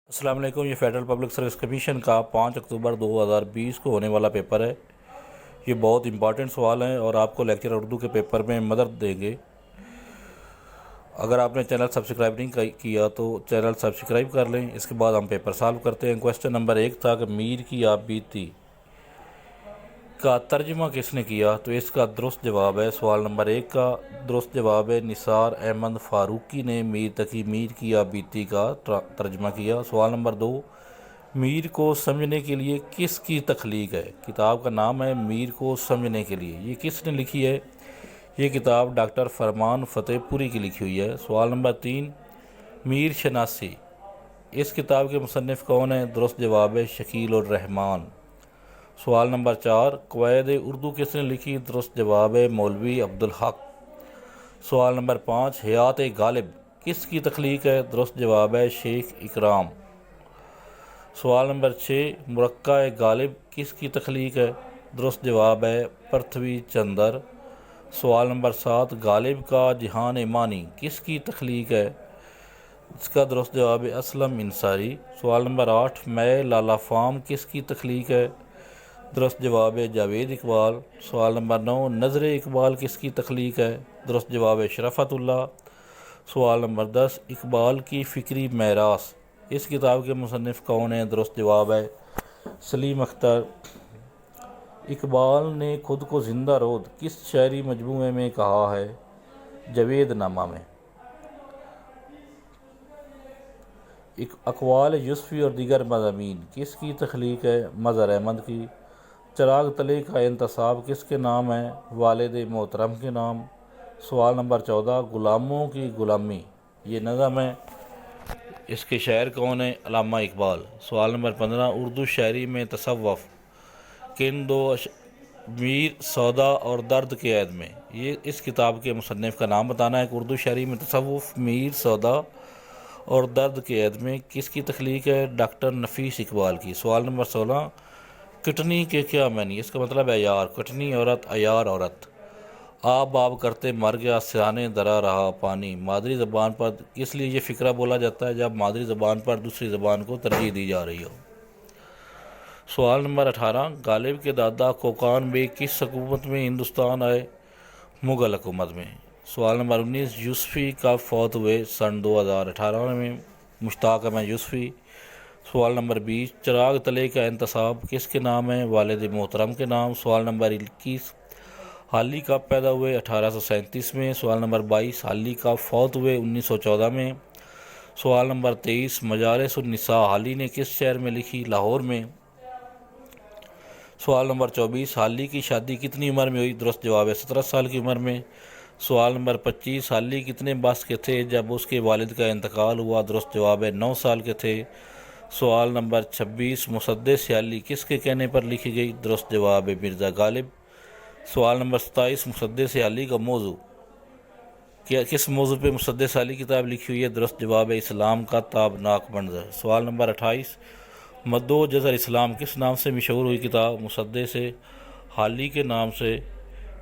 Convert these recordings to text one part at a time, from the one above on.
السلام علیکم۔ یہ فیڈرل پبلک سروس کمیشن کا 5 اکتوبر 2020 کو ہونے والا پیپر ہے۔ یہ بہت امپارٹنٹ سوال ہیں اور آپ کو لیکچر اردو کے پیپر میں مدد دیں گے۔ اگر آپ نے چینل سبسکرائب نہیں کیا تو چینل سبسکرائب کر لیں۔ اس کے بعد ہم پیپر سالو کرتے ہیں۔ کویسچن نمبر 1 تھا کہ میر کی آپ بیتی کا ترجمہ کس نے کیا؟ تو اس کا درست جواب ہے، سوال نمبر 1 کا درست جواب ہے نثار احمد فاروقی نے میر تقی میر کی آپ بیتی کا ترجمہ کیا۔ سوال نمبر 2، میر کو سمجھنے کے لیے کس کی تخلیق ہے؟ کتاب کا نام ہے میر کو سمجھنے کے لیے۔ یہ کس نے لکھی ہے؟ یہ کتاب ڈاکٹر فرمان فتح پوری کی لکھی ہوئی ہے۔ سوال نمبر 3، میر شناسی اس کتاب کے مصنف کون ہیں؟ درست جواب ہے شکیل الرحمان۔ سوال نمبر 4، قواعد اردو کس نے لکھی؟ درست جواب ہے مولوی عبدالحق۔ سوال نمبر 5، حیات غالب کس کی تخلیق ہے؟ درست جواب ہے شیخ اکرام۔ سوال نمبر 6، مرقع غالب کس کی تخلیق ہے؟ درست جواب ہے پرتھوی چندر۔ سوال نمبر 7، غالب کا جہان معنی کس کی تخلیق ہے؟ اس کا درست جواب ہے اسلم انصاری۔ سوال نمبر 8، میں لالا فام کس کی تخلیق ہے؟ درست جواب ہے جاوید اقبال۔ سوال نمبر 9، نظر اقبال کس کی تخلیق ہے؟ درست جواب ہے شرافت اللہ۔ سوال نمبر 10، اقبال کی فکری میراث اس کتاب کے مصنف کون ہیں؟ درست جواب ہے سلیم اختر۔ اقبال نے خود کو زندہ رود کس شعری مجموعے میں کہا ہے؟ جاوید نامہ میں۔ اقوال یوسفی اور دیگر مضامین کس کی تخلیق ہے؟ مظہر احمد کی۔ چراغ تلے کا انتصاب کس کے نام ہے؟ والد محترم کے نام۔ سوال نمبر 14، غلاموں کی غلامی یہ نظم ہے، اس کے شاعر کون ہیں؟ علامہ اقبال۔ سوال نمبر 15، اردو شاعری میں تصوف کن دو میر سودا اور درد کے عید میں یہ اس کتاب کے مصنف کا نام بتانا ہے کہ اردو شاعری میں تصوف میر سودا اور درد کے عید میں کس کی تخلیق ہے؟ ڈاکٹر نفیس اقبال کی۔ سوال نمبر 16، کٹنی کے کیا معنی؟ اس کا مطلب ہے یار، کٹنی عورت عیار عورت۔ آب باب کرتے مر گیا سیانے درا رہا پانی۔ مادری زبان پر اس لیے یہ فقرہ بولا جاتا ہے جب مادری زبان پر دوسری زبان کو ترجیح دی جا رہی ہو۔ سوال نمبر 18، غالب کے دادا کوکان بیگ کس حکومت میں ہندوستان آئے؟ مغل حکومت میں۔ سوال نمبر 19، یوسفی کب فوت ہوئے؟ سن 2018 میں۔ مشتاق احمد یوسفی۔ سوال نمبر 20، چراغ تلے کا انتصاب کس کے نام ہے؟ والد محترم کے نام۔ سوال نمبر 21، حالی کب پیدا ہوئے؟ 1837 میں۔ سوال نمبر 22، حالی کب فوت ہوئے؟ 1914 میں۔ سوال نمبر 23، مجالس النساء حالی نے کس شہر میں لکھی؟ لاہور میں۔ سوال نمبر 24، حالی کی شادی کتنی عمر میں ہوئی؟ درست جواب ہے 17 سال کی عمر میں۔ سوال نمبر 25، حالی کتنے برس کے تھے جب اس کے والد کا انتقال ہوا؟ درست جواب ہے 9 سال کے تھے۔ سوال نمبر 26، مسدس حالی کس کے کہنے پر لکھی گئی؟ درست جواب ہے مرزا غالب۔ سوال نمبر 27، مسدس حالی کا موضوع کس موضوع پہ مسدس حالی کتاب لکھی ہوئی ہے؟ درست جواب ہے اسلام کا تابناک منظر۔ سوال نمبر 28، مدو جزر اسلام کس نام سے مشہور ہوئی کتاب؟ مسدس حالی کے نام سے۔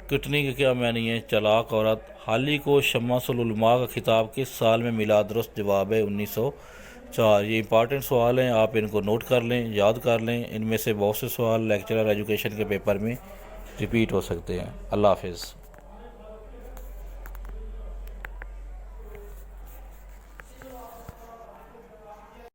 کٹنی کے کیا معنی ہے؟ چلاک عورت۔ حالی کو شمس العلماء کا خطاب کس سال میں ملا؟ درست جواب ہے 1904۔ یہ امپارٹنٹ سوال ہیں، آپ ان کو نوٹ کر لیں، یاد کر لیں۔ ان میں سے بہت سے سوال لیکچرر ایجوکیشن کے پیپر میں ریپیٹ ہو سکتے ہیں۔ اللہ حافظ۔